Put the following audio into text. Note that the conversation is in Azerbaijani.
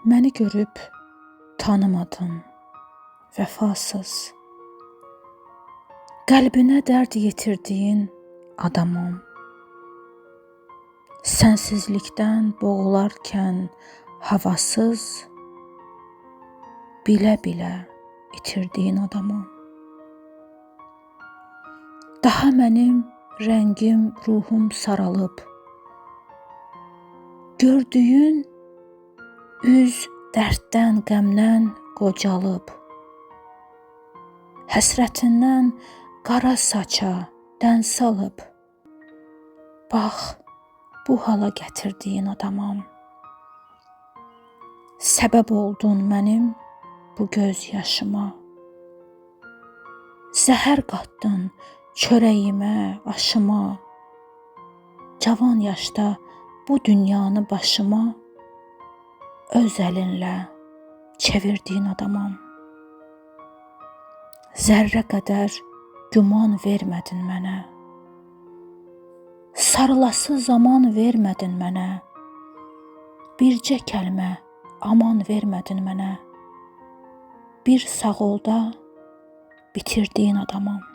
Məni görüb tanımadın, vəfasız. Qəlbinə dərd yetirdiyin adamam. Sənsizlikdən boğularkən havasız, bilə-bilə itirdiyin adamam. Daha mənim rəngim, ruhum saralıb, gördüyün üz dərddən, qəmdən qocalıb, həsrətindən qara saça dən salıb, bax, bu hala gətirdiyin adamam. Səbəb oldun mənim bu göz yaşıma, zəhər qatdın çörəyimə, aşıma, cavan yaşda bu dünyanı başıma öz əlinlə çevirdiyin adamam. Zərrə qədər güman vermədin mənə, sarılası zaman vermədin mənə, bircə kəlmə aman vermədin mənə, bir sağ olda bitirdiyin adamam.